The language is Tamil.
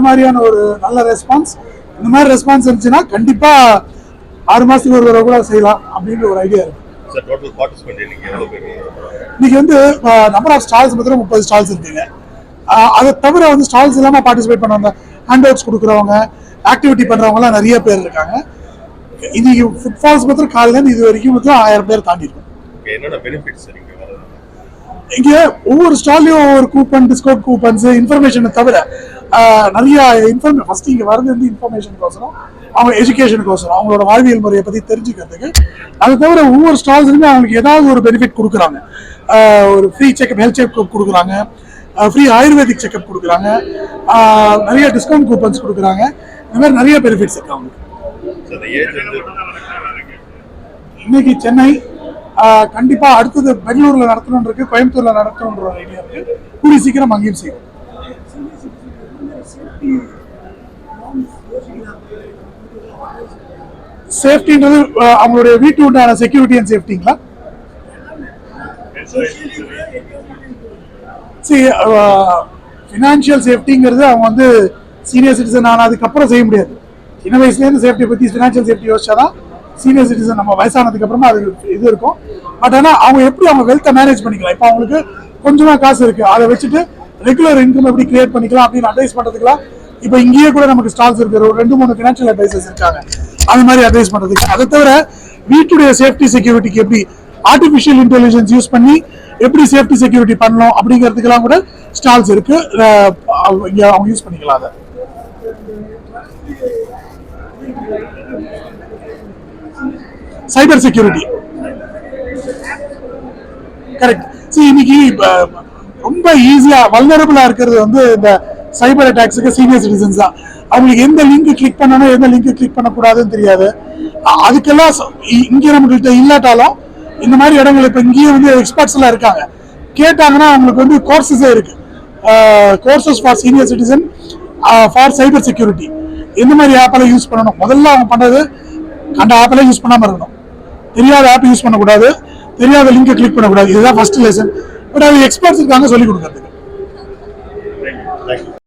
மாதிரியான ஒரு நல்ல ரெஸ்பான்ஸ். இந்த மாதிரி ரெஸ்பான்ஸ் இருந்துச்சுன்னா கண்டிப்பாக 6 மாதத்துக்கு ஒரு தடவை கூட செய்யலாம் அப்படின்ற ஒரு ஐடியா இருக்கு. இன்னைக்கு வந்து நம்பர் ஆஃப் ஸ்டால்ஸ் பார்த்தீங்கன்னா 30 ஸ்டால்ஸ் இருக்குங்க. அதை தவிர வந்து ஸ்டால்ஸ் இல்லாமல் பார்ட்டிசிபேட் பண்ணுவாங்க, ஹேண்ட் அவுட்ஸ் கொடுக்குறவங்க, ஆக்டிவிட்டி பண்ணுறவங்கலாம் நிறைய பேர் இருக்காங்க. இன்னைக்கு ஃபுட்ஃபால்ஸ் பார்த்தா காலையிலேருந்து இது வரைக்கும் 1000 பேர் தாண்டி இருக்கும். இங்கே ஒவ்வொரு ஸ்டால்லையும் ஒவ்வொரு கூப்பன், டிஸ்கவுண்ட் கூப்பன்ஸ், இன்ஃபர்மேஷனை தவிர நிறைய ஃபர்ஸ்ட் இங்கே வரது வந்து இன்ஃபர்மேஷனுக்கோசரம், அவங்க எஜுகேஷனுக்கோசரம், அவங்களோட வாழ்வியல் முறையை பற்றி தெரிஞ்சுக்கிறதுக்கு. அது தவிர ஒவ்வொரு ஸ்டால்ஸ்லுமே அவங்களுக்கு ஏதாவது ஒரு பெனிஃபிட் கொடுக்குறாங்க. ஒரு ஃப்ரீ செக்அப், ஹெல்த் செக்அப் கொடுக்குறாங்க, ஃப்ரீ ஆயுர்வேதிக் செக்அப் கொடுக்குறாங்க, நிறைய டிஸ்கவுண்ட் கூப்பன்ஸ் கொடுக்குறாங்க. இந்த மாதிரி நிறைய பெனிஃபிட்ஸ் இருக்கு அவங்களுக்கு. இன்னைக்கு சென்னை, கண்டிப்பா அடுத்தது பெங்களூர்ல நடத்தணும் இருக்கு, கோயம்புத்தூர்ல நடத்தணுன்ற ஒரு ஐடியா இருக்கு. கூடி சீக்கிரம் அங்கேயும் செய்யும். சேஃப்டின்றது அவங்களுடைய வீட்டு உண்டான செக்யூரிட்டி அண்ட் சேஃப்டிங்களா? ஃபினான்ஷியல் சேஃப்டிங்கிறது அவங்க வந்து சீனியர் சிட்டிசன் ஆனதுக்கப்புறம் செய்ய முடியாது. சின்ன வயசுலேருந்து சேஃப்டியை பற்றி, ஃபினான்ஷியல் சேஃப்டி யோசிச்சாதான் சீனியர் சிட்டிசன் நம்ம வயசானதுக்கு அப்புறமா அது இது இருக்கும். பட் ஆனால் அவங்க எப்படி அவங்க வெல்த்தை மேனேஜ் பண்ணிக்கலாம், இப்போ அவங்களுக்கு கொஞ்சமாக காசு இருக்கு, அதை வச்சுட்டு ரெகுலர் இன்கம் எப்படி கிரியேட் பண்ணிக்கலாம் அப்படின்னு அட்வைஸ் பண்ணுறதுக்குலாம் இப்போ இங்கேயே கூட நமக்கு ஸ்டால்ஸ் இருக்கு. ஒரு 2-3 ஃபினான்ஷியல் அட்வைசர்ஸ் இருக்காங்க, அது மாதிரி அட்வைஸ் பண்ணுறதுக்கு. அதை தவிர வீட்டுடைய சேஃப்டி செக்யூரிட்டிக்கு எப்படி ஆர்டிஃபிஷியல் இன்டெலிஜென்ஸ் யூஸ் பண்ணி எப்படி சேஃப்டி செக்யூரிட்டி பண்ணணும் அப்படிங்கிறதுக்கெல்லாம் கூட ஸ்டால்ஸ் இருக்கு, அவங்க யூஸ் பண்ணிக்கலாம். அதை சைபர் செக்யூரிட்டி கரெக்ட். இன்னைக்கு ரொம்ப ஈஸியா வல்னரபிளா இருக்கிறது வந்து இந்த சைபர் அட்டாக்ஸுக்கு சீனியர் சிட்டிசன்ஸ் தான். அவங்களுக்கு எந்த லிங்க் கிளிக் பண்ணணும், எந்த லிங்க் கிளிக் பண்ணக்கூடாதுன்னு தெரியாது. அதுக்கெல்லாம் இங்கே நம்மகிட்ட இல்லாட்டாலும் இந்த மாதிரி இடங்கள் இப்போ இங்கேயே வந்து எக்ஸ்பர்ட்ஸ் எல்லாம் இருக்காங்க. கேட்டாங்கன்னா அவங்களுக்கு வந்து கோர்சஸே இருக்கு, courses for senior citizen for cyber security. எந்த மாதிரி ஆப்பெல்லாம் யூஸ் பண்ணணும், முதல்ல அவங்க பண்ணது அந்த ஆப்பெல்லாம் யூஸ் பண்ணாமல் இருக்கணும், தெரியாத ஆப் யூஸ் பண்ணக்கூடாது, தெரியாத லிங்கை கிளிக் பண்ணக்கூடாது. இதுதான் ஃபர்ஸ்ட் லெசன். பட் அது எக்ஸ்பர்ட்ஸ் இருக்காங்க சொல்லி கொடுக்கறதுக்கு.